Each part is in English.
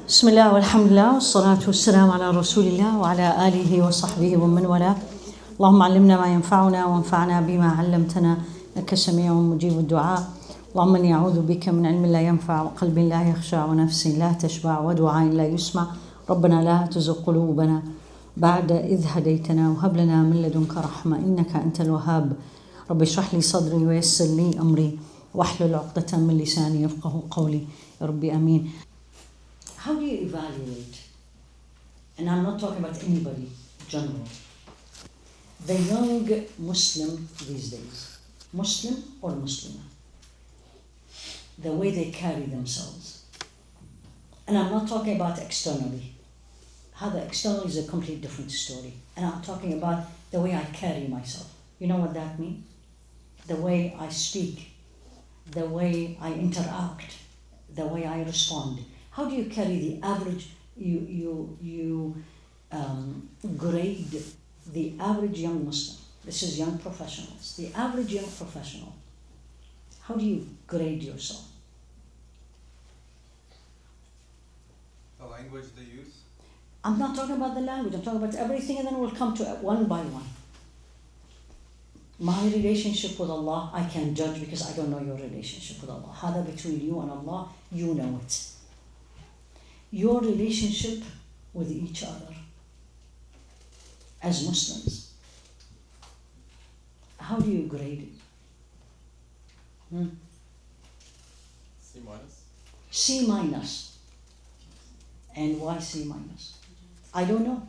بسم الله والحمد لله والصلاة والسلام على رسول الله وعلى آله وصحبه ومن والاه. اللهم علمنا ما ينفعنا وانفعنا بما علمتنا إنك سميع مجيب الدعاء. اللهم إني أعوذ بك من علم لا ينفع وقلب لا يخشع ونفس لا تشبع ودعاء لا يسمع. ربنا لا تزغ قلوبنا بعد إذ هديتنا وهب لنا من لدنك رحمة إنك أنت الوهاب. رب اشرح لي صدري ويسر لي أمري واحلل عقدة من لساني يفقه قولي يا ربي آمين. How do you evaluate, and I'm not talking about anybody, general, the young Muslim these days, Muslim or Muslimah, the way they carry themselves? And I'm not talking about externally. How the external is a completely different story. And I'm talking about the way I carry myself. You know what that means? The way I speak, the way I interact, the way I respond. How do you carry the average, you grade the average young Muslim? This is young professionals. The average young professional, how do you grade yourself? The language they use? I'm not talking about the language, I'm talking about everything, and then we'll come to it one by one. My relationship with Allah, I can't judge because I don't know your relationship with Allah. Hada between you and Allah, you know it. Your relationship with each other as Muslims, how do you grade it? C minus. C minus. And why C minus? I don't know.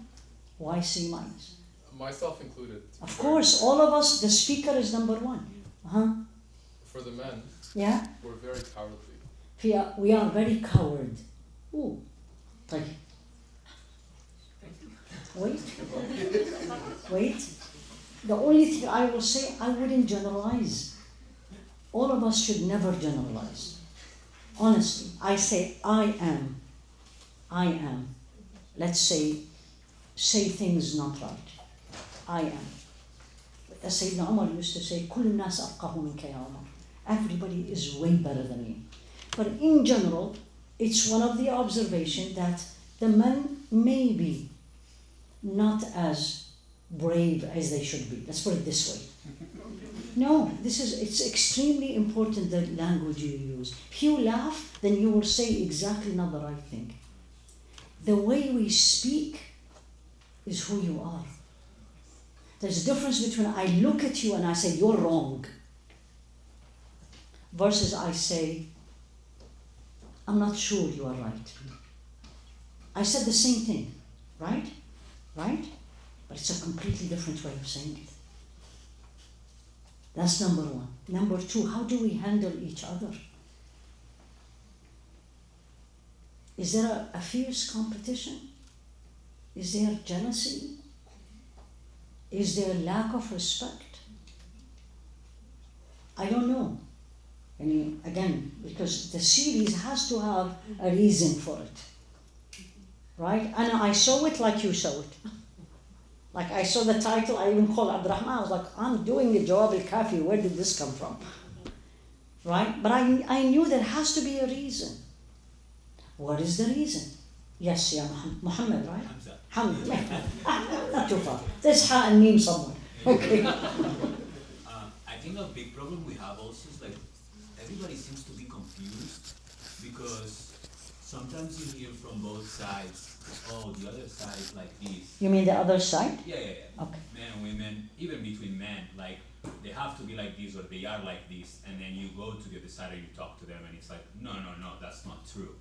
Why C minus? Myself included. Of course, all of us, the speaker is number one. For the men, Yeah? we're very cowardly. We are very coward. Ooh. Like, wait. The only thing I will say, I wouldn't generalize. All of us should never generalize. Honestly, I say I am. Let's say things not right. I am. As Sayyidina Umar used to say, كل الناس أفقه منك يا عمر. Everybody is way better than you. But in general, it's one of the observations that the men may be not as brave as they should be. Let's put it this way. No, it's extremely important the language you use. If you laugh, then you will say exactly not the right thing. The way we speak is who you are. There's a difference between I look at you and I say, you're wrong, versus I say, I'm not sure you are right. I said the same thing, right? Right? But it's a completely different way of saying it. That's number one. Number two, how do we handle each other? Is there a fierce competition? Is there jealousy? Is there lack of respect? I don't know. I mean, again, because the series has to have a reason for it. Right? And I saw it like you saw it. Like I saw the title, I even called Abdurrahman, I was like, I'm doing the Jawab al-Kafi, where did this come from? Right? But I knew there has to be a reason. What is the reason? Yes, yeah, Muhammad, right? Hamza. Not too far. There's Ha and Meme somewhere. Okay. I think a big problem we have also is like everybody seems to be confused because sometimes you hear from both sides, oh, the other side is like this. You mean the other side? Yeah. Okay. Men and women, even between men, like they have to be like this or they are like this, and then you go to the other side and you talk to them and it's like, no, that's not true.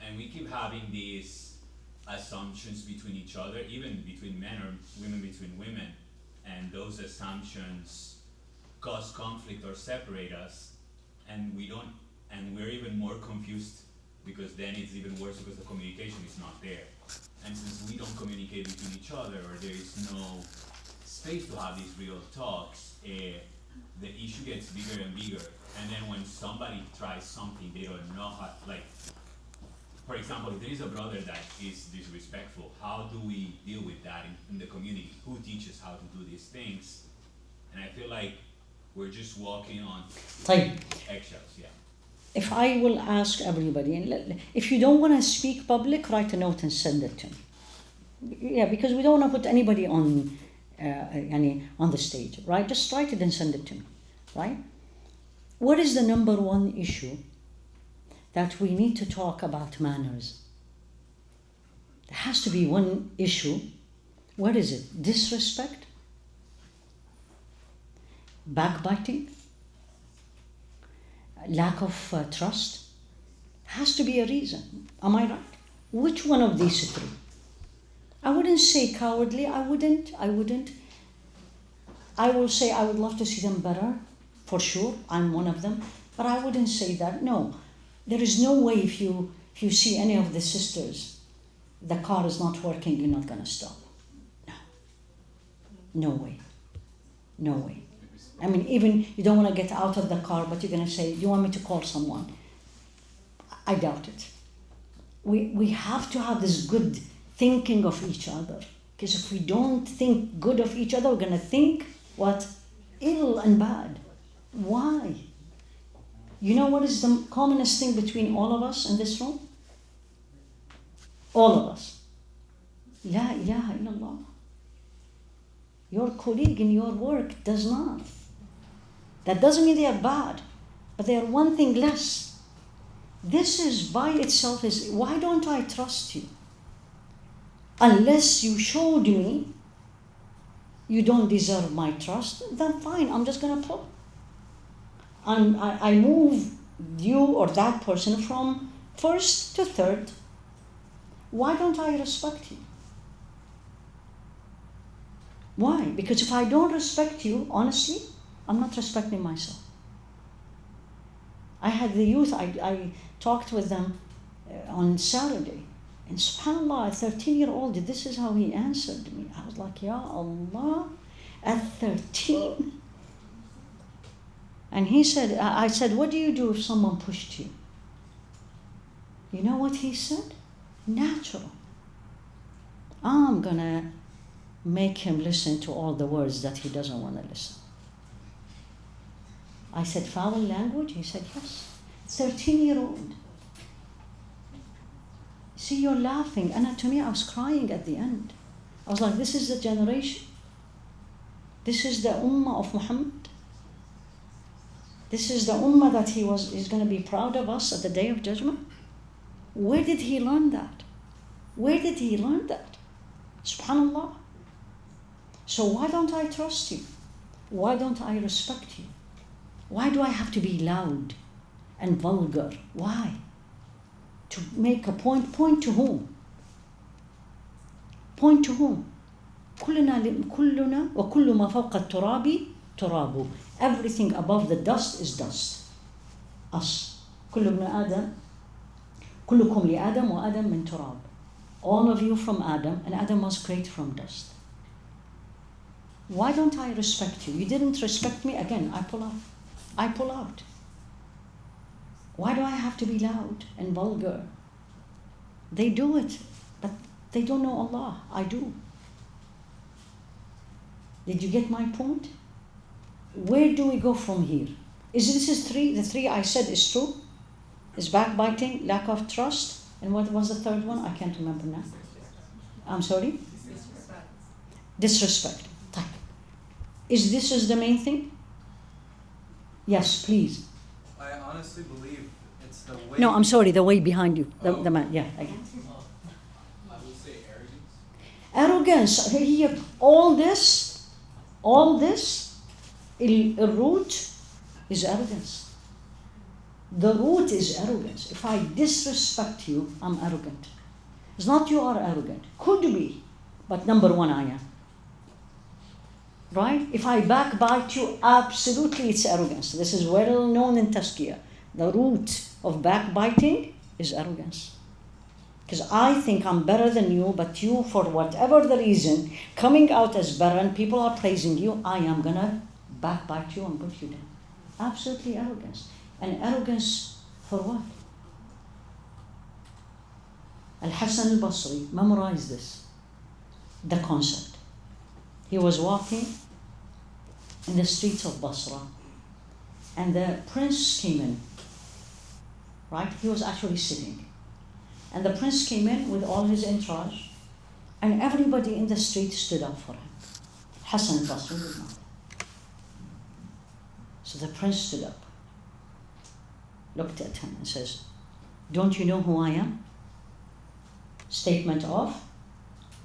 And we keep having these assumptions between each other, even between men or women between women, and those assumptions cause conflict or separate us, and we're even more confused because then it's even worse because the communication is not there. And since we don't communicate between each other or there is no space to have these real talks, the issue gets bigger and bigger. And then when somebody tries something they don't know how, like, for example, if there is a brother that is disrespectful, how do we deal with that in the community? Who teaches how to do these things? And I feel like we're just walking on eggshells, yeah. if I will ask everybody, and if you don't want to speak public, write a note and send it to me. Yeah, because we don't want to put anybody on the stage, right? Just write it and send it to me, right? What is the number one issue that we need to talk about manners? There has to be one issue. What is it? Disrespect? Backbiting? Lack of trust? Has to be a reason. Am I right? Which one of these three? I wouldn't say cowardly. I wouldn't. I will say I would love to see them better, for sure. I'm one of them. But I wouldn't say that. No. There is no way if you see any of the sisters, the car is not working, you're not going to stop. No. No way. No way. I mean, even you don't want to get out of the car, but you're going to say, you want me to call someone? I doubt it. We have to have this good thinking of each other. Because if we don't think good of each other, we're going to think what? Ill and bad. Why? You know what is the commonest thing between all of us in this room? All of us. La ilaha illallah. Your colleague in your work does not. That doesn't mean they are bad, but they are one thing less. This is by itself is, why don't I trust you? Unless you showed me you don't deserve my trust, then fine, I'm just going to pull. I move you or that person from first to third. Why don't I respect you? Why? Because if I don't respect you, honestly, I'm not respecting myself. I had the youth, I talked with them on Saturday. And subhanAllah, a 13-year-old, this is how he answered me. I was like, Ya Allah, at 13? And he said, I said, what do you do if someone pushed you? You know what he said? Natural. I'm going to make him listen to all the words that he doesn't want to listen. I said, foul language? He said, yes. 13-year-old. See, you're laughing. And to me, I was crying at the end. I was like, this is the generation. This is the ummah of Muhammad. This is the ummah that he's going to be proud of us at the Day of Judgment. Where did he learn that? Where did he learn that? SubhanAllah. So why don't I trust you? Why don't I respect you? Why do I have to be loud and vulgar? Why? To make a point. Point to whom? Point to whom? كلنا وكل ما فوق التراب تراب. Everything above the dust is dust. Us. كل ابن آدم كلكم لآدم وآدم من تراب. All of you from Adam, and Adam was created from dust. Why don't I respect you? You didn't respect me. Again, I pull out. I pull out. Why do I have to be loud and vulgar? They do it, but they don't know Allah. I do. Did you get my point? Where do we go from here? This is three? The three I said is true? Is backbiting, lack of trust, and what was the third one? I can't remember now. I'm sorry? Disrespect. Is this the main thing? Yes, please. I honestly believe it's the way... No, I'm sorry, the way behind you. The man, yeah. Again. I would say arrogance. Arrogance. Here, all this, the root is arrogance. The root is arrogance. If I disrespect you, I'm arrogant. It's not you are arrogant. Could be, but number one I am. Right? If I backbite you, absolutely it's arrogance. This is well known in Tazkiyah. The root of backbiting is arrogance. Because I think I'm better than you, but you, for whatever the reason, coming out as better and people are praising you, I am going to backbite you and put you down. Absolutely arrogance. And arrogance for what? Al-Hasan al-Basri, memorize this, the concept. He was walking in the streets of Basra, and the prince came in, right? He was actually sitting. And the prince came in with all his entourage, and everybody in the street stood up for him. Hassan al-Basri did not. So the prince stood up, looked at him and says, "Don't you know who I am?" Statement of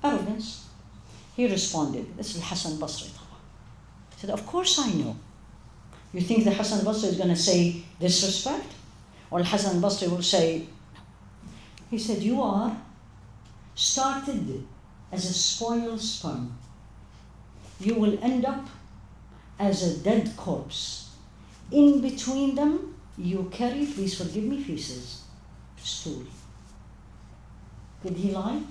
arrogance. He responded, "This is Hassan al-Basri." He said, "Of course I know." You think the Hassan al-Basri is going to say disrespect? Or Hassan al-Basri will say, he said, "You are started as a spoiled sperm. You will end up as a dead corpse. In between them, you carry, please forgive me, feces, stool." Did he lie?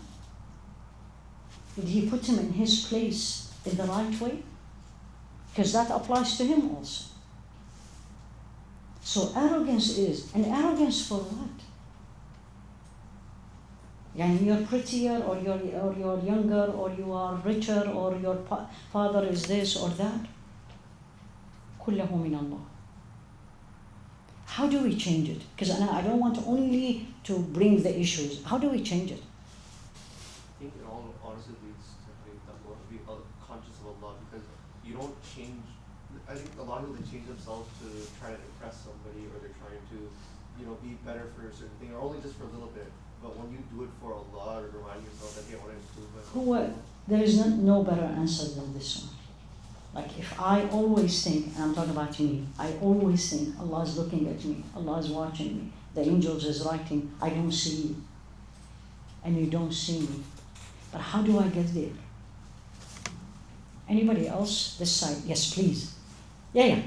Did he put him in his place in the right way? Because that applies to him also. So arrogance is, and arrogance for what? Yani you're prettier, or you're younger, or you are richer, or your father is this or that. كله من الله. How do we change it? Because I don't want only to bring the issues. How do we change it? I think it all honestly leads to being conscious of Allah, because you don't change. I think a lot of people, they change themselves to try to impress somebody, or they're trying to, be better for a certain thing, or only just for a little bit. But when you do it for Allah, or remind yourself that, "Hey, I want to improve myself." There is no better answer than this one. Like if I always think, and I'm talking about me, I always think Allah is looking at me, Allah is watching me, the angels is writing, I don't see you, and you don't see me. But how do I get there? Anybody else? This side, yes, please. Yeah.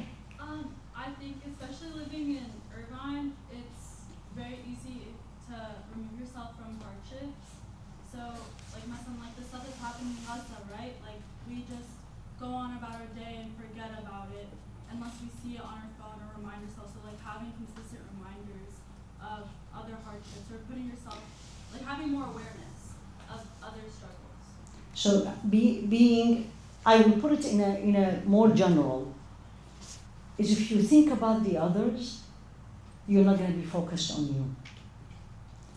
I think especially living in Irvine, it's very easy to remove yourself from hardships. So like the stuff that's happening in Gaza, right? Like we just go on about our day and forget about it unless we see it on our phone or remind ourselves. So like having consistent reminders of other hardships, or putting yourself, like having more awareness of other struggles. So being, I will put it in a more general, is if you think about the others, you're not going to be focused on you.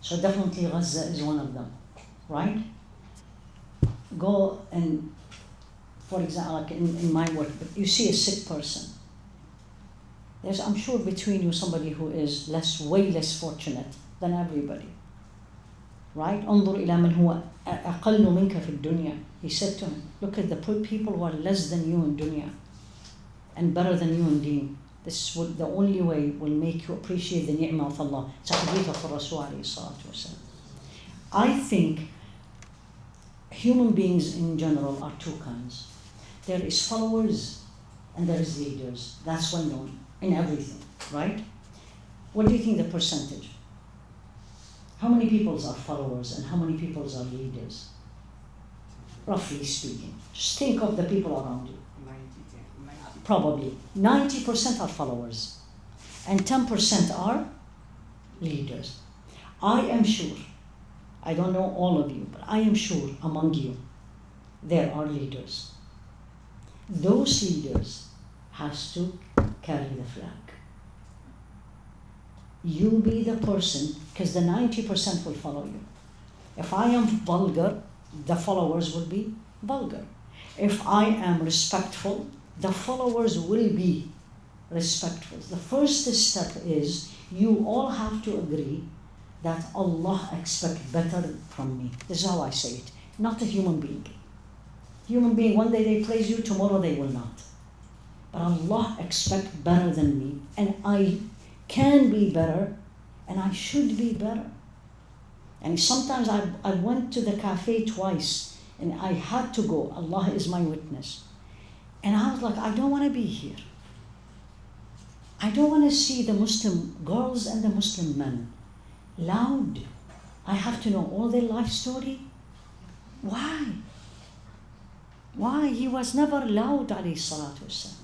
So definitely Gaza is one of them, right? Go and, for example, like in my work, you see a sick person. There's, I'm sure, between you somebody who is way less fortunate than everybody, right? انظر إلى من هو أقل منك في الدنيا. He said to him, look at the people who are less than you in dunya and better than you in deen. This is the only way will make you appreciate the ni'mah of Allah. It's a hadith of Rasul alayhi salatu wasalam. I think human beings in general are two kinds. There is followers and there is leaders. That's well known in everything, right? What do you think the percentage? How many people are followers and how many people are leaders? Roughly speaking. Just think of the people around you. 90. Probably 90% are followers and 10% are leaders. I am sure, I don't know all of you, but I am sure among you there are leaders. Those leaders has to carry the flag. You be the person, because the 90% will follow you. If I am vulgar, the followers will be vulgar. If I am respectful, the followers will be respectful. The first step is you all have to agree that Allah expects better from me. This is how I say it. Not a human being. Human being, one day they praise you, tomorrow they will not. But Allah expects better than me, and I can be better, and I should be better. And sometimes I went to the cafe twice, and I had to go. Allah is my witness. And I was like, I don't want to be here. I don't want to see the Muslim girls and the Muslim men loud. I have to know all their life story. Why? Why? He was never loud, alayhi salatu wasalam.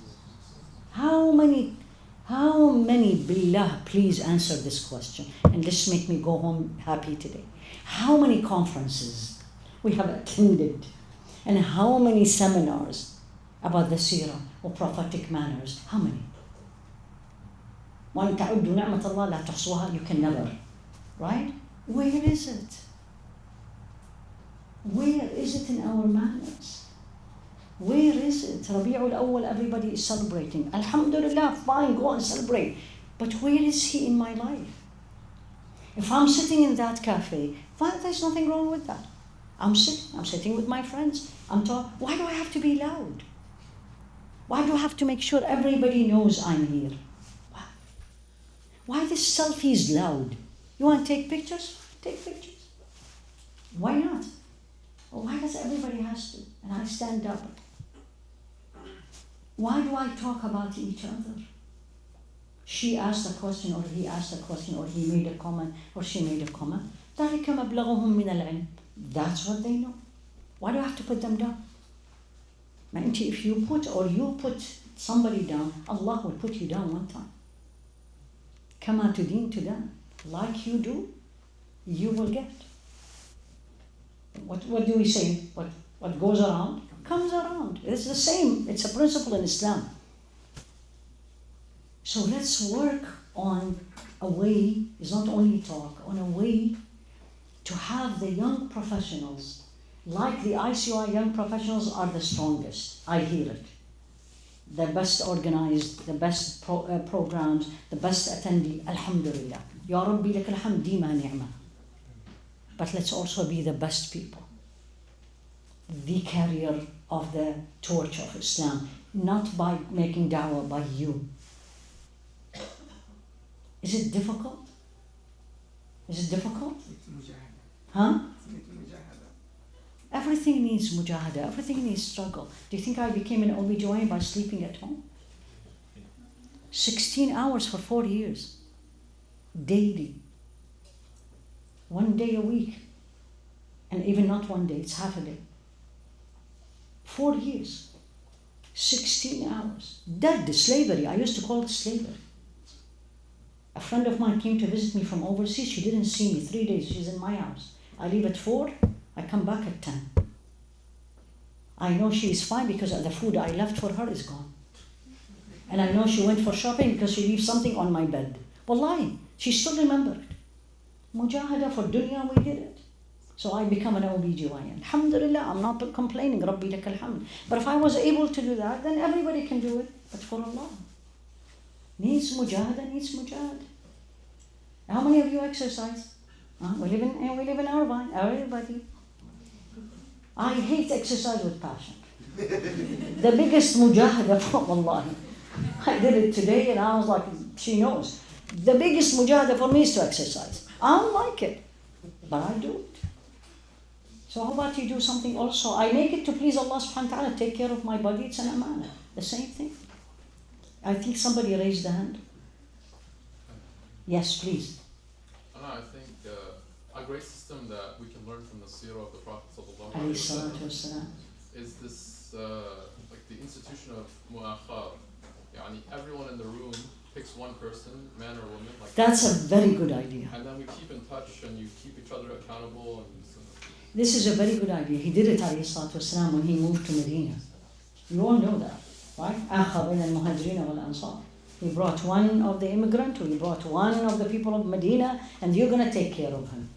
How many, billah, please answer this question, and this make me go home happy today. How many conferences we have attended, and how many seminars about the seerah or prophetic manners? How many? وَإِن تَعُدُّوا نِعْمَةَ اللَّهِ لَا تُحْصُوهَا, you can never. Right? Where is it? Where is it in our manners? Where is it? Rabi'ul Awwal, everybody is celebrating. Alhamdulillah, fine, go and celebrate. But where is he in my life? If I'm sitting in that cafe, fine, there's nothing wrong with that. I'm sitting with my friends. Why do I have to be loud? Why do I have to make sure everybody knows I'm here? Why this selfie is loud? You want to take pictures? Take pictures. Why not? Well, why does everybody has to? And I stand up. Why do I talk about each other? She asked a question, or he asked a question, or he made a comment, or she made a comment. ذَلِكَ مَبْلَغُهُم مِّنَ الْعِلْمِ. That's what they know. Why do I have to put them down? If you put somebody down, Allah will put you down one time. كَمَا تُدِينُ تُدَانُ. Like you do, you will get. What do we say? What goes around comes around. It's the same. It's a principle in Islam. So let's work on a way, it's not only talk, on a way to have the young professionals, like the ICOI young professionals are the strongest. I hear it. The best organized, the best programs, the best attendee. Alhamdulillah. Ya Rabbi lak alhamd dima ni'mah. But let's also be the best people. The carrier of the torch of Islam, not by making da'wah by you. Is it difficult? Is it difficult? Huh? Everything needs mujahada. Everything needs struggle. Do you think I became an OB/GYN by sleeping at home? 16 hours for 4 years. Daily. 1 day a week. And even not 1 day, it's half a day. 4 years. 16 hours. Dead, slavery. I used to call it slavery. A friend of mine came to visit me from overseas. She didn't see me 3 days. She's in my house. I leave at 4. I come back at 10. I know she is fine because the food I left for her is gone. And I know she went for shopping because she leaves something on my bed. Wallahi, she still remembered. Mujahada for dunya, we did it. So I become an OB/GYN. Alhamdulillah, I'm not complaining. Rabbi lak alhamd. But if I was able to do that, then everybody can do it. But for Allah. Needs mujahada, needs mujahada. How many of you exercise? We live in Irvine. Everybody. I hate exercise with passion. The biggest mujahada for Wallahi. I did it today and I was like, she knows. The biggest mujahada for me is to exercise. I don't like it, but I do it. So how about you do something also? I make it to please Allah subhanahu wa ta'ala, take care of my body, it's an amana. The same thing. I think somebody raised the hand. Yes, please. I think a great system that we can learn from the seerah of the Prophet Alayhi salatu wassalam. is this like the institution of mu'akhar. Yani everyone in the room picks one person, man or woman. Like That's a very good idea. And then we keep in touch and you keep each other accountable. And This is a very good idea. He did it, alayhi salatu wassalam, when he moved to Medina. You all know that, right? Akha bayn al-muhajirin wal-ansar. He brought one of the immigrant, or he brought one of the people of Medina, and you're going to take care of him.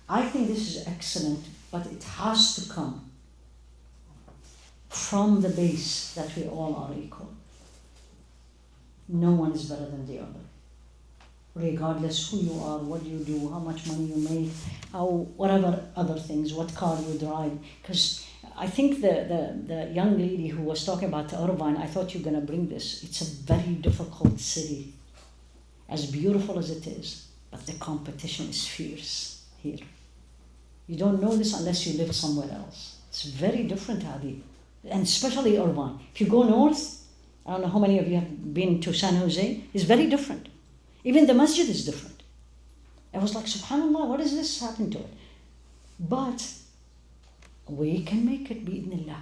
I think this is excellent, but it has to come from the base that we all are equal. No one is better than the other. Regardless who you are, what you do, how much money you make, whatever other things, what car you drive. Because I think the young lady who was talking about Irvine, I thought you were going to bring this. It's a very difficult city, as beautiful as it is, but the competition is fierce here. You don't know this unless you live somewhere else. It's very different, Hadi, and especially Irvine. If you go north, I don't know how many of you have been to San Jose, it's very different. Even the masjid is different. I was like, subhanallah, what does this happen to it? But we can make it, bi'idhnillah.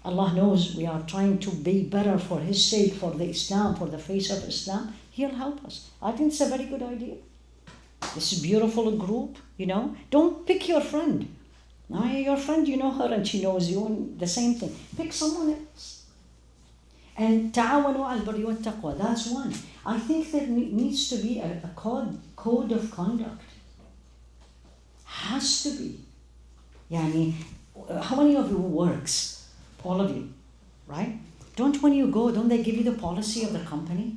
Allah knows we are trying to be better for His sake, for the Islam, for the face of Islam. He'll help us. I think it's a very good idea. This is a beautiful group, Don't pick your friend. Your friend, you know her and she knows you, and the same thing. Pick someone else. And تعاونوا على البر والتقوى. That's one. I think there needs to be a code of conduct. Has to be. Yani, how many of you works? All of you, right? When you go, don't they give you the policy of the company?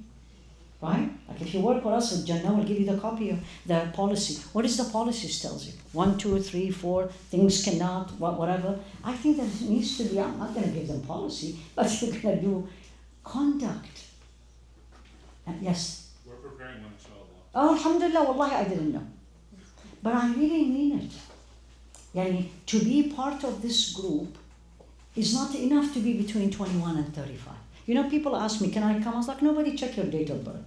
Right? Like if you work for us, Jannah will give you the copy of the policy. What is the policy tells you? 1, 2, 3, 4, things cannot, whatever. I think there needs to be, I'm not going to give them policy, but you're going to do conduct. Yes? We're preparing one, inshallah. Oh, alhamdulillah, wallahi, I didn't know. But I really mean it. Yani, to be part of this group is not enough to be between 21 and 35. You know, people ask me, can I come? I was like, nobody check your date of birth.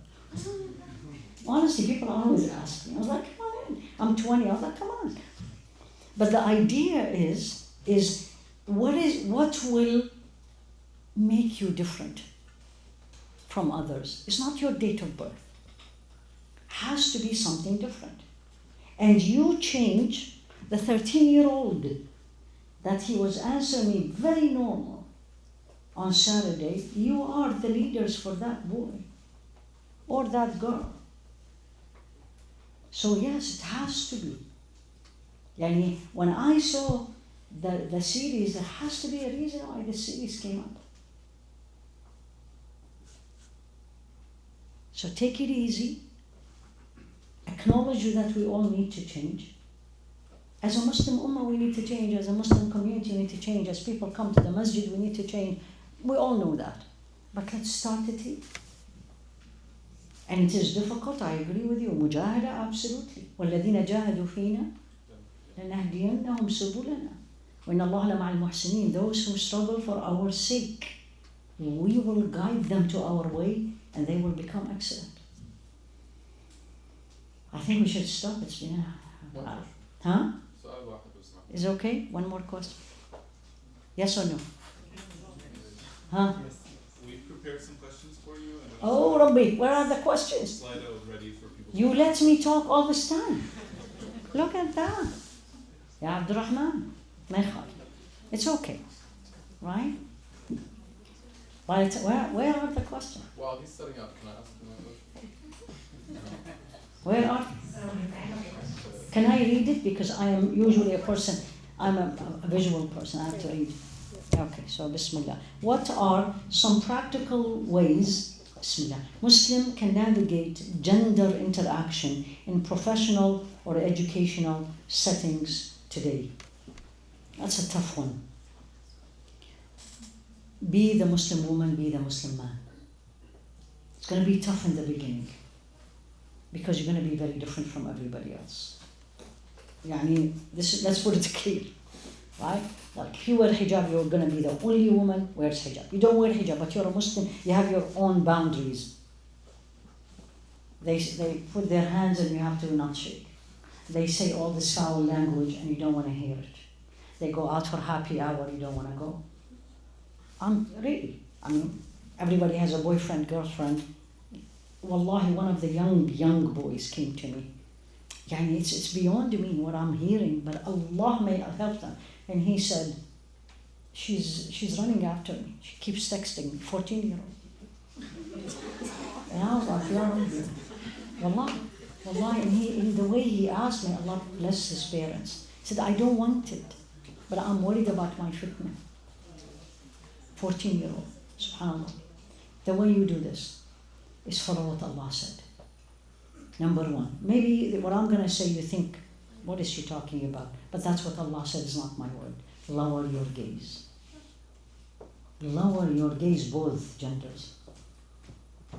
Honestly, people always ask me. I was like, come on in. I'm 20. I was like, come on. But the idea is what will make you different from others? It's not your date of birth. Has to be something different. And you change the 13-year-old that he was answering me very normal on Saturday. You are the leaders for that boy or that girl. So yes, it has to be. Yani, when I saw the series, there has to be a reason why the series came up. So take it easy. Acknowledge that we all need to change. As a Muslim ummah, we need to change. As a Muslim community, we need to change. As people come to the masjid, we need to change. We all know that. But let's start it here. And it is difficult, I agree with you. Mujahada, absolutely. وَالَّذِينَ جَاهَدُوا فِينَا لَنَهْدِيَنَّهُمْ سُبُلَنَا وَإِنَّ اللَّهَ لَمَعَ الْمُحْسِنِينَ. Those who struggle for our sake, we will guide them to our way and they will become excellent. I think we should stop. It's been Huh? Is it okay? One more question. Yes or no? Huh? We've prepared some questions for you. And Oh, Rabbi, where are the questions? Slido ready for people. You let me talk all this time. Look at that. Ya Abdurrahman. It's okay. Right? But where are the questions? While he's setting up, can I ask him a question? Where are? Can I read it? Because I am usually a person, I'm a visual person, I have to read. Okay, so Bismillah. What are some practical ways, Bismillah, Muslim can navigate gender interaction in professional or educational settings today? That's a tough one. Be the Muslim woman, be the Muslim man. It's going to be tough in the beginning because you're going to be very different from everybody else. Yani, let's put it clear, right? Like if you wear hijab, you're going to be the only woman who wears hijab. You don't wear hijab, but you're a Muslim, you have your own boundaries. They put their hands and you have to not shake. They say all this foul language and you don't want to hear it. They go out for happy hour, you don't want to go. Really, everybody has a boyfriend, girlfriend. Wallahi, one of the young boys came to me. Yani it's beyond me what I'm hearing, but Allah may help them. And he said, she's running after me. She keeps texting me, 14-year-old. And I was like, Ya Rabbi. Wallahi, and in the way he asked me, Allah bless his parents. He said, I don't want it, but I'm worried about my fitna. 14-year-old, subhanAllah. The way you do this is follow what Allah said. Number one. Maybe what I'm going to say you think, what is she talking about? But that's what Allah said, is not my word. Lower your gaze. Lower your gaze, both genders.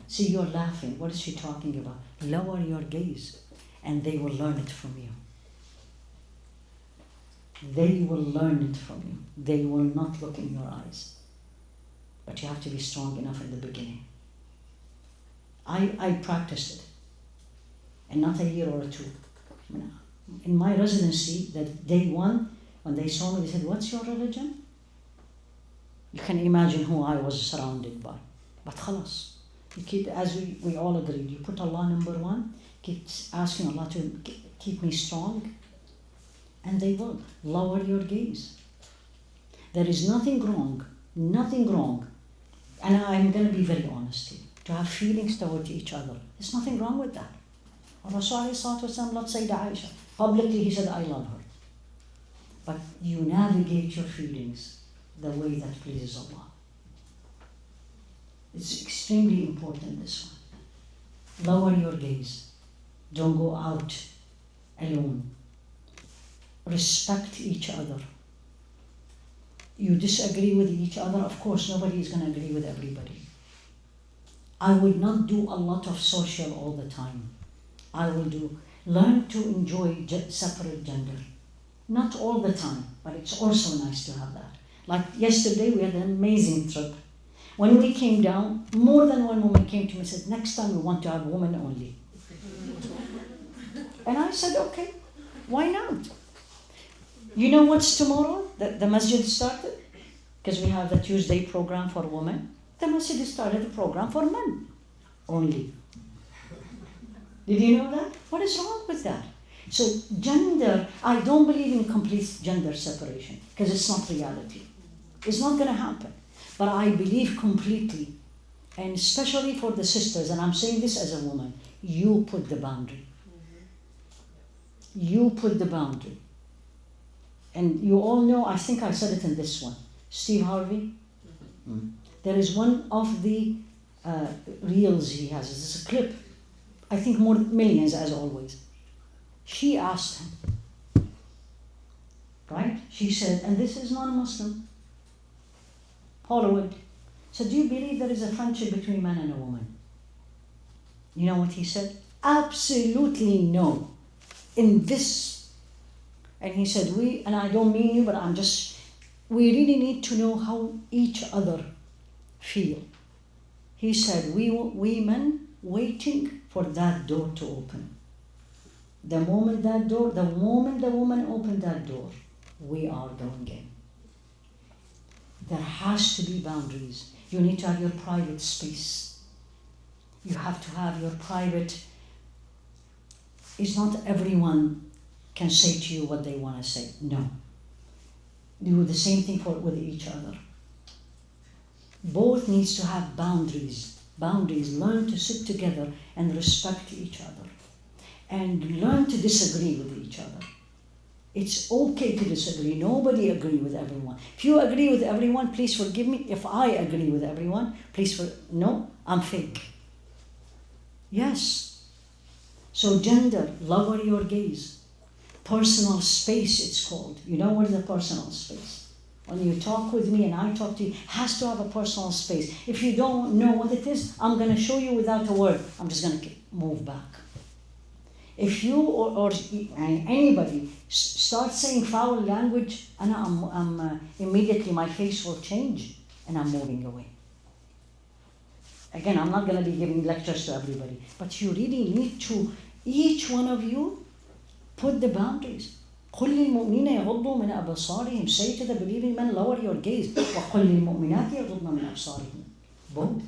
See, you're laughing. What is she talking about? Lower your gaze, and they will learn it from you. They will learn it from you. They will not look in your eyes. But you have to be strong enough in the beginning. I practiced it. And not a year or two. In my residency, that day one, when they saw me, they said, what's your religion? You can imagine who I was surrounded by. But khalas. You keep, as we all agreed, you put Allah number one, keep asking Allah to keep me strong, and they will. Lower your gaze. There is nothing wrong And I'm going to be very honest here, to have feelings toward each other. There's nothing wrong with that. Rasul loved Sayyidah Aisha. Publicly he said, I love her. But you navigate your feelings the way that pleases Allah. It's extremely important, this one. Lower your gaze. Don't go out alone. Respect each other. You disagree with each other, of course nobody is going to agree with everybody. I will not do a lot of social all the time. I will learn to enjoy separate gender. Not all the time, but it's also nice to have that. Like yesterday we had an amazing trip. When we came down, more than one woman came to me and said, next time we want to have women only. And I said, okay, why not? You know what's tomorrow? The masjid started? Because we have the Tuesday program for women. The masjid started a program for men only. Did you know that? What is wrong with that? So gender, I don't believe in complete gender separation because it's not reality. It's not going to happen. But I believe completely, and especially for the sisters, and I'm saying this as a woman, you put the boundary. You put the boundary. And you all know, I think I said it in this one, Steve Harvey. There is one of the reels he has, it's a clip, I think more millions as always. She asked him, right? She said, and this is non-Muslim, Hollywood. So do you believe there is a friendship between man and a woman? You know what he said? Absolutely no. In this. And he said, and I don't mean you, but we really need to know how each other feel. He said, we men waiting for that door to open. The moment the woman opened that door, we are going in. There has to be boundaries. You need to have your private space. You have to have your private. It's not everyone can say to you what they want to say. No. Do the same thing with each other. Both needs to have boundaries. Boundaries. Learn to sit together and respect each other. And learn to disagree with each other. It's okay to disagree. Nobody agree with everyone. If you agree with everyone, please forgive me. If I agree with everyone, no, I'm fake. Yes. So gender, lower your gaze. Personal space, it's called. You know what is a personal space? When you talk with me and I talk to you, has to have a personal space. If you don't know what it is, I'm going to show you without a word. I'm just going to move back. If you or anybody start saying foul language, and I'm immediately my face will change and I'm moving away. Again, I'm not going to be giving lectures to everybody, but you really need to, each one of you, put the boundaries. قل للمؤمنين يغضوا من أبصارهم. Say to the believing men, lower your gaze. وقل للمؤمنات يغضضن من أبصارهم. Both.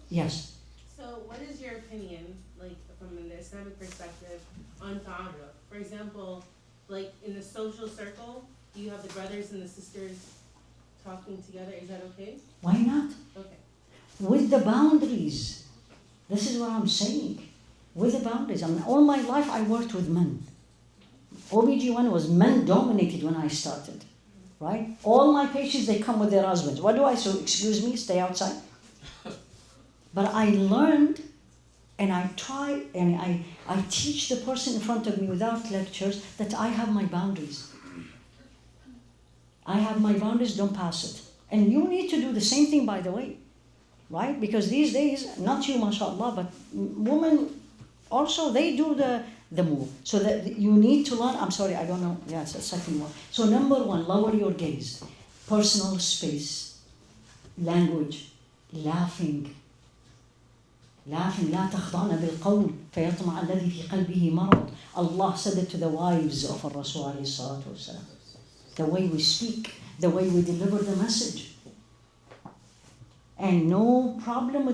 Yes. So, what is your opinion, like from an Islamic perspective, on ta'aruf? For example, like in the social circle, you have the brothers and the sisters talking together. Is that okay? Why not? Okay. With the boundaries. This is what I'm saying. With the boundaries. I mean, all my life I worked with men. OBGYN was men dominated when I started, right? All my patients, they come with their husbands. What do I say? Excuse me, stay outside. But I learned and I try and I teach the person in front of me without lectures that I have my boundaries. I have my boundaries, don't pass it. And you need to do the same thing, by the way, right? Because these days, not you, mashallah, but women also, they do the move. So that you need to learn, I'm sorry, I don't know, yes, a second one. So number one, lower your gaze. Personal space, language, laughing. لا تخضعن بالقول فيطمع الذي في قلبه مرض. Allah said it to the wives of Rasul alayhi salatu wasalam. The way we speak, the way we deliver the message. And no problem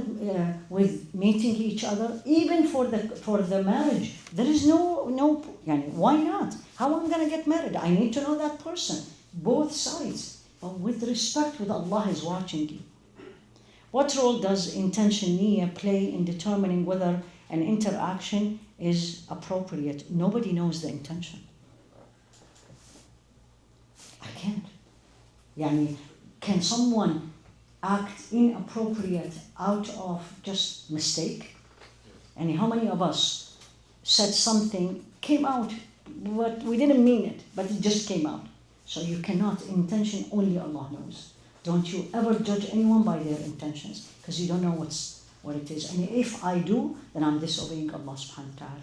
with meeting each other, even for the marriage. There is no, why not? How am I going to get married? I need to know that person, both sides. But with respect, with Allah is watching you. What role does intention niyyah play in determining whether an interaction is appropriate? Nobody knows the intention. I can't. Yani, can someone act inappropriate out of just mistake? And how many of us said something, came out, but we didn't mean it, but it just came out. So you cannot, intention only Allah knows. Don't you ever judge anyone by their intentions, because you don't know what it is. And if I do, then I'm disobeying Allah subhanahu wa ta'ala.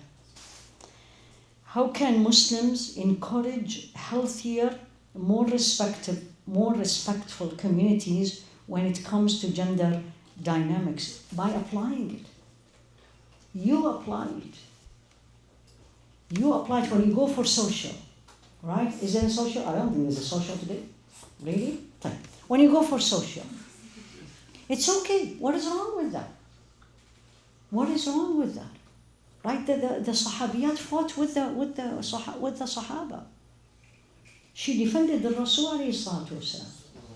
How can Muslims encourage healthier, more respectful communities when it comes to gender dynamics? By applying it. You apply it. You apply it when you go for social, right? Is there a social? I don't think there's a social today. Really? Fine. When you go for social, it's okay. What is wrong with that? What is wrong with that? Right? The Sahabiyat fought with the Sahaba. She defended the Rasul alayhi salatu wasalam.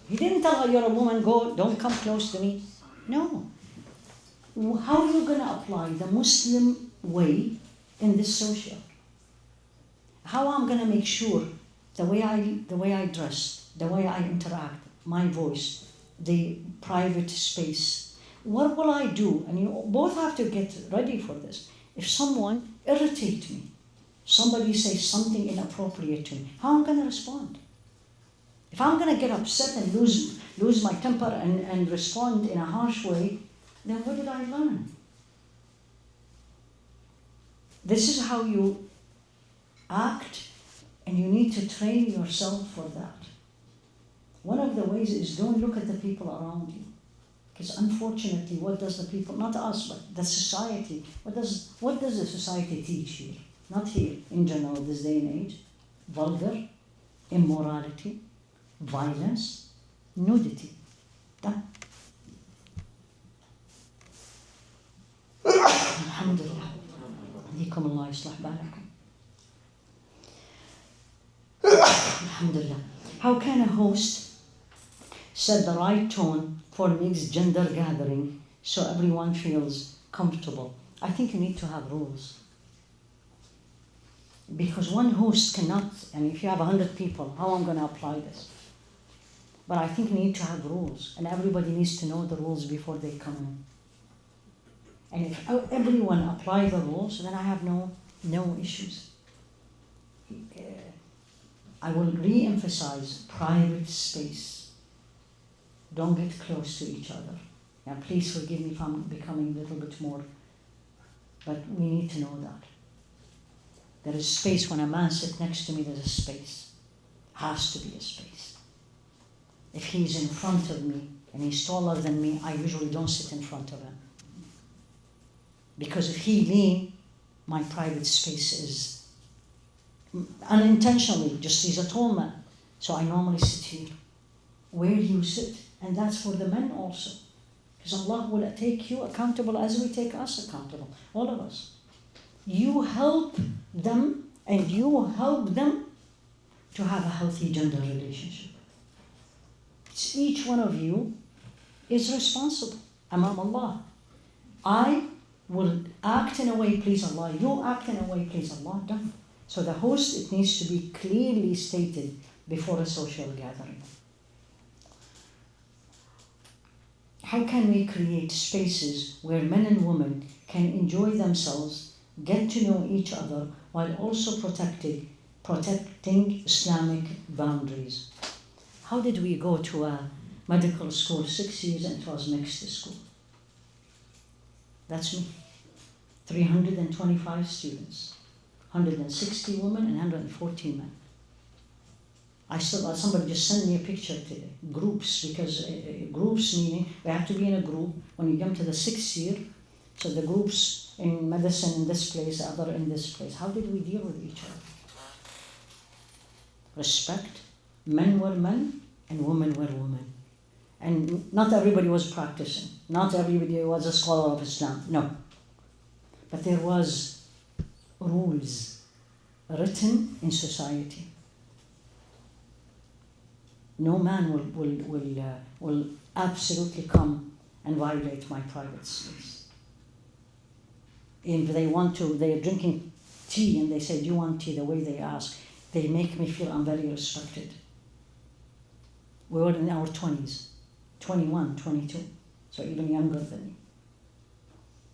He didn't tell her, you're a woman, go, don't come close to me. No. How are you going to apply the Muslim way in this social? How I'm going to make sure the way I dress, the way I interact, my voice, the private space, what will I do? And you both have to get ready for this. If someone irritates me, somebody says something inappropriate to me, how am I going to respond? If I'm going to get upset and lose my temper and respond in a harsh way, then what did I learn? This is how you act, and you need to train yourself for that. One of the ways is don't look at the people around you. Because unfortunately, what does the people, not us, but the society, what does the society teach here? Not here, in general, this day and age. Vulgar, immorality, violence, nudity. Done. Alhamdulillah. Yahdikum Allah, yuslah balakum. Alhamdulillah. How can a host set the right tone for mixed gender gathering so everyone feels comfortable? I think you need to have rules. Because one host cannot, and if you have 100 people, how am I going to apply this? But I think we need to have rules, and everybody needs to know the rules before they come in. And if everyone apply the rules, then I have no issues. I will re-emphasize private space. Don't get close to each other. Now, please forgive me if I'm becoming a little bit more, but we need to know that. There is space. When a man sits next to me, there's a space. Has to be a space. If he's in front of me and he's taller than me, I usually don't sit in front of him. Because if he leans, my private space is unintentionally, just he's a tall man. So I normally sit here. Where you sit. And that's for the men also. Because Allah will take you accountable as we take us accountable. All of us. You help them and you help them to have a healthy gender relationship. Each one of you is responsible among Allah. I will act in a way please Allah. You act in a way please Allah. Done. So the host, it needs to be clearly stated before a social gathering. How can we create spaces where men and women can enjoy themselves, get to know each other, while also protecting Islamic boundaries? How did we go to a medical school 6 years and it was mixed school? That's me. 325 students, 160 women and 114 men. Somebody just sent me a picture today. Groups, because groups meaning we have to be in a group when you come to the 6th year. So the groups in medicine in this place, other in this place. How did we deal with each other? Respect. Men were men and women were women. And not everybody was practicing. Not everybody was a scholar of Islam. No. But there was rules written in society. No man will absolutely come and violate my private space. If they want to, they're drinking tea and they say, do you want tea? The way they ask, they make me feel I'm very respected. We were in our 20s, 21, 22, so even younger than me.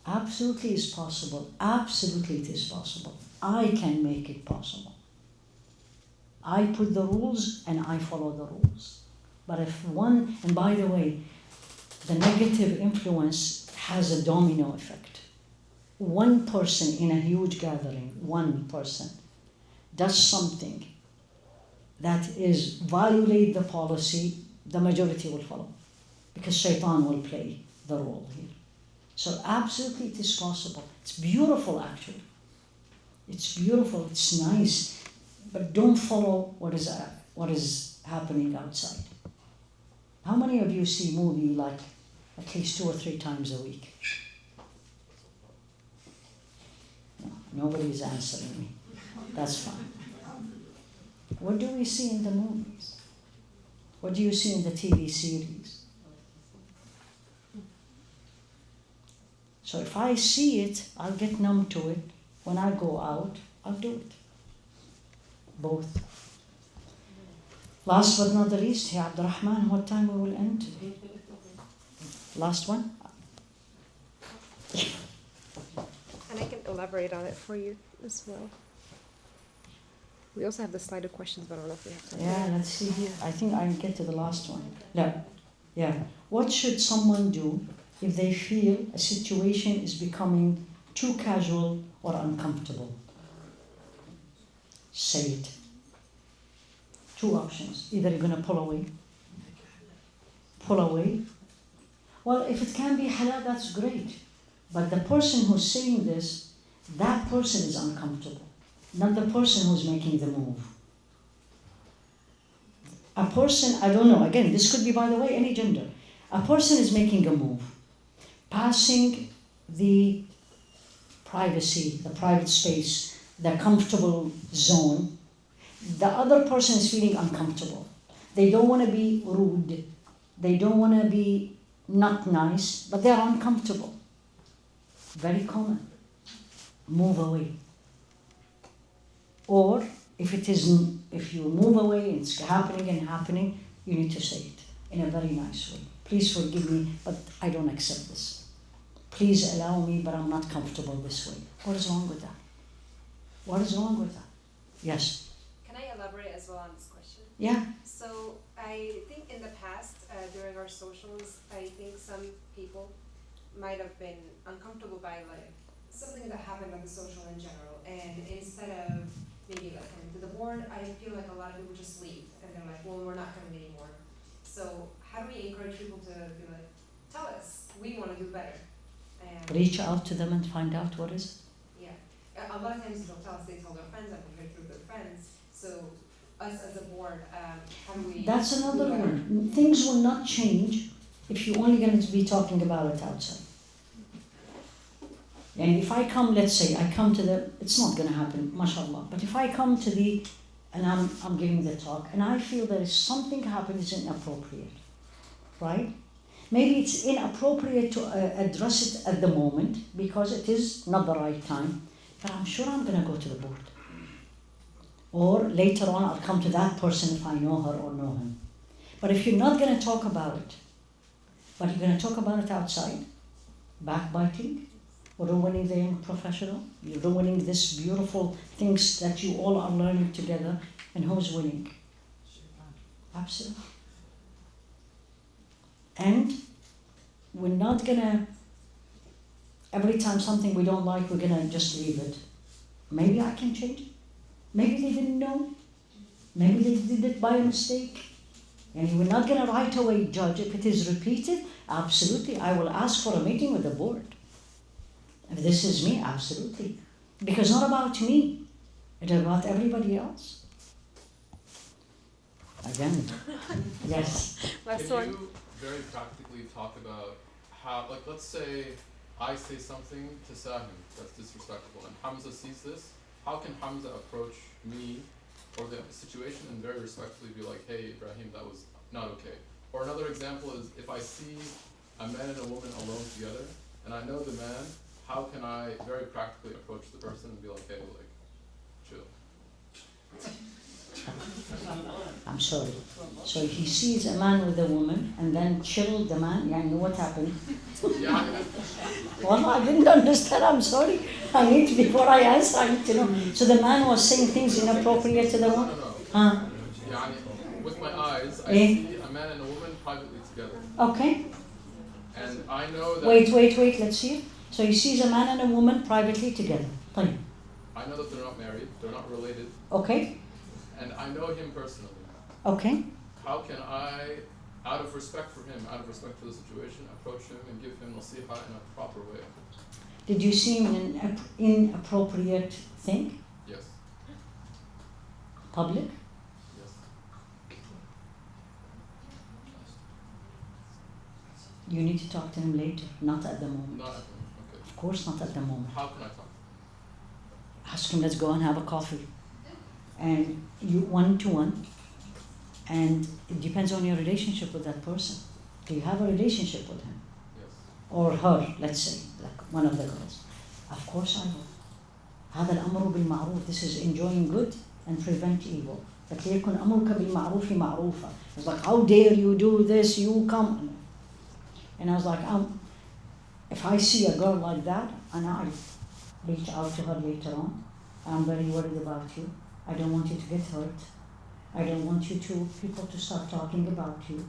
Absolutely is possible. Absolutely it is possible. I can make it possible. I put the rules and I follow the rules. But if one, and by the way, the negative influence has a domino effect. One person in a huge gathering, one person, does something that is violate the policy, the majority will follow. Because shaitan will play the role here. So absolutely it is possible. It's beautiful actually. It's beautiful, it's nice, but don't follow what is happening outside. How many of you see movie like at least 2 or 3 times a week? No, nobody's answering me. That's fine. What do we see in the movies? What do you see in the TV series? So if I see it, I'll get numb to it. When I go out, I'll do it. Both. Last but not the least, here, Abdurrahman, what time we will end? Last one? And I can elaborate on it for you as well. We also have the slide of questions, but I don't know if we have time. Yeah, let's see here. I think I'll get to the last one. No. Yeah. What should someone do if they feel a situation is becoming too casual or uncomfortable? Say it. 2 options. Either you're going to pull away. Pull away. Well, if it can be halal, that's great. But the person who's saying this, that person is uncomfortable, not the person who's making the move. A person, I don't know, again, this could be, by the way, any gender. A person is making a move, passing the privacy, the private space, the comfortable zone. The other person is feeling uncomfortable. They don't want to be rude. They don't want to be not nice, but they're uncomfortable. Very common. Move away. Or if you move away, it's happening, you need to say it in a very nice way. Please forgive me, but I don't accept this. Please allow me, but I'm not comfortable this way. What is wrong with that? What is wrong with that? Yes? Can I elaborate as well on this question? Yeah. So I think in the past, during our socials, I think some people might have been uncomfortable by like something that happened on the social in general, and instead of maybe like coming to the board, I feel like a lot of people just leave and they're like, well, we're not coming anymore. So how do we encourage people to be like, tell us, we want to do better? And Reach out to them and find out what is it. yeah, a lot of times they'll tell us, they tell their friends, I've been through their friends. So us as a board, how do we? That's do another better? one. Things will not change if you're only going to be talking about it outside. And if I come, let's say, I come to it's not going to happen, mashallah, but if I come to and I'm giving the talk, and I feel there is something happened is inappropriate, right? Maybe it's inappropriate to address it at the moment because it is not the right time, but I'm sure I'm going to go to the board. Or later on, I'll come to that person if I know her or know him. But if you're not going to talk about it, but you're going to talk about it outside, backbiting, ruining the young professional, you're ruining this beautiful things that you all are learning together, and who's winning? Absolutely. And we're not gonna, every time something we don't like, we're gonna just leave it. Maybe I can change it. Maybe they didn't know. Maybe they did it by mistake. And we're not gonna right away judge. If it is repeated, absolutely, I will ask for a meeting with the board. If this is me, absolutely. Because it's not about me, it's about everybody else. Again, yes. Last Can one. you very practically talk about how, like, let's say I say something to Sahim that's disrespectful, and Hamza sees this. How can Hamza approach me or the situation and very respectfully be like, hey, Ibrahim, that was not okay? Or another example is if I see a man and a woman alone together, and I know the man, how can I very practically approach the person and be like, hey, like, chill? I'm sorry. So he sees a man with a woman and then chill the man. Yani what happened? Yeah. Well, I didn't understand. I'm sorry. I need to, before I answer, I need to know. So the man was saying things inappropriate to the No, woman? no, no. Huh? Yani, with my eyes, I Eh? see a man and a woman privately together. Okay. And I know that Wait. Let's see it. So he sees a man and a woman privately together. Fine. I know that they're not married, they're not related, Okay. and I know him personally. Okay. How can I, out of respect for him, out of respect for the situation, approach him and give him nasiha in a proper way? Did you see him in an inappropriate thing? Yes. Public? Yes. You need to talk to him later, not at the moment. Not at the moment. Okay. Of course, not at the moment. How can I talk? Ask him, let's go and have a coffee. And you one-to-one. And it depends on your relationship with that person. Do you have a relationship with him? Yes. Or her, let's say, like one of the girls. Of course I will. هذا الأمر بالمعروف. This is enjoying good and prevent evil. فليكن أمرك بالمعروف معروفا. It's like, how dare you do this? You come. And I was like, if I see a girl like that, and I reach out to her later on, I'm very worried about you. I don't want you to get hurt. I don't want people to start talking about you.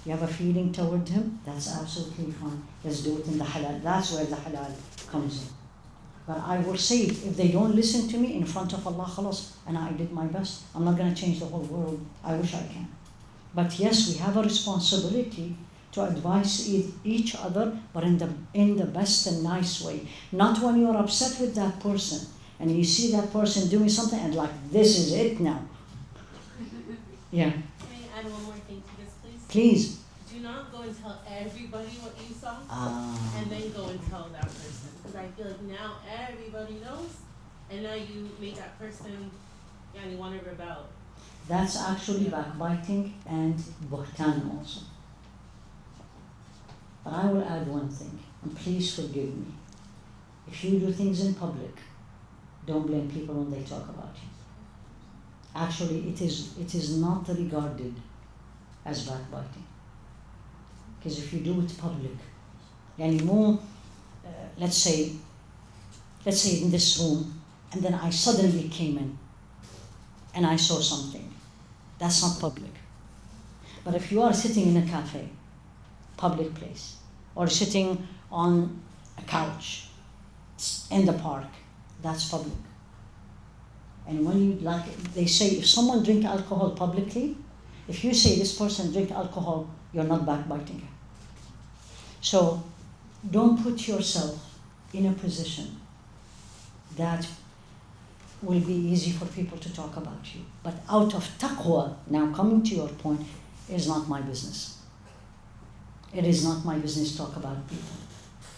You have a feeling toward him, that's absolutely fine. Let's do it in the halal. That's where the halal comes in. But I will say, if they don't listen to me in front of Allah, khalas, and I did my best, I'm not going to change the whole world. I wish I can. But yes, we have a responsibility to advise each other, but in the best and nice way. Not when you're upset with that person, and you see that person doing something, and like, this is it now. Yeah. Can I add one more thing to this, please? Please. Do not go and tell everybody what you saw, Ah. and then go and tell that person. Because I feel like now everybody knows, and now you make that person, you want to rebel. That's actually backbiting and buhtan also. But I will add one thing, and please forgive me. If you do things in public, don't blame people when they talk about you. Actually, it is not regarded as backbiting. Because if you do it public, يعني مو, let's say in this room, and then I suddenly came in, and I saw something. That's not public. But if you are sitting in a cafe, public place, or sitting on a couch in the park, that's public. And when you, like they say, if someone drink alcohol publicly, if you say this person drink alcohol, you're not backbiting her. So don't put yourself in a position that will be easy for people to talk about you. But out of taqwa, now coming to your point, is not my business. It is not my business to talk about people.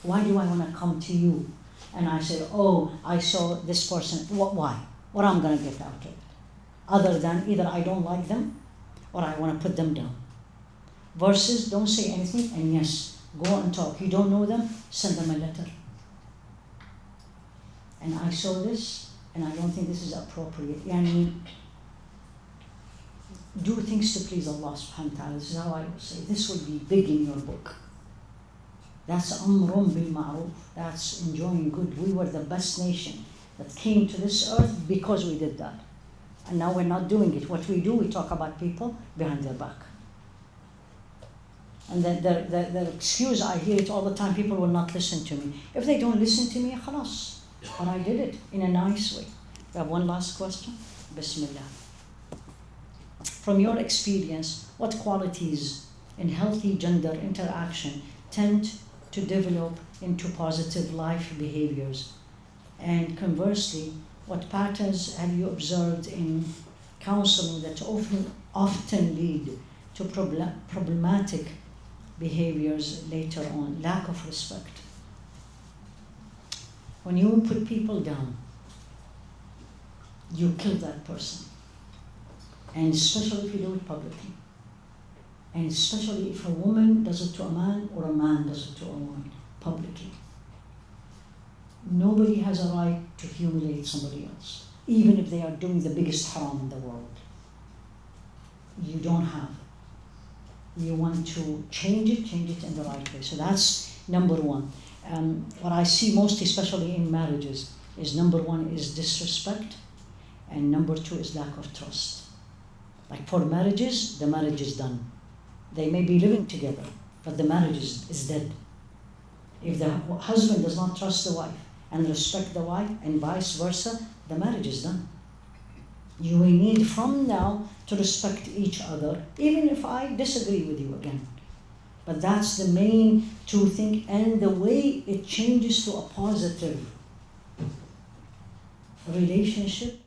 Why do I want to come to you and I say, oh, I saw this person, why? What I'm going to get out of it? Other than either I don't like them or I want to put them down. Versus don't say anything and yes, go and talk. You don't know them, send them a letter. And I saw this and I don't think this is appropriate. Yani, do things to please Allah subhanahu wa ta'ala. This is how I will say. This will be big in your book. That's amrun bil ma'ruf. That's enjoying good. We were the best nation that came to this earth because we did that. And now we're not doing it. What we do, we talk about people behind their back. And the excuse, I hear it all the time, people will not listen to me. If they don't listen to me, khalas. But I did it in a nice way. We have one last question. Bismillah. From your experience, what qualities in healthy gender interaction tend to develop into positive life behaviors? And conversely, what patterns have you observed in counseling that often lead to problematic behaviors later on? Lack of respect. When you put people down, you kill that person. And especially if you do it publicly. And especially if a woman does it to a man or a man does it to a woman publicly. Nobody has a right to humiliate somebody else, even if they are doing the biggest haram in the world. You don't have. You want to change it in the right way. So that's number one. What I see most, especially in marriages, is number one is disrespect, and number two is lack of trust. Like for marriages, the marriage is done. They may be living together, but the marriage is dead. If the husband does not trust the wife and respect the wife, and vice versa, the marriage is done. You will need from now to respect each other, even if I disagree with you again. But that's the main two thing, and the way it changes to a positive relationship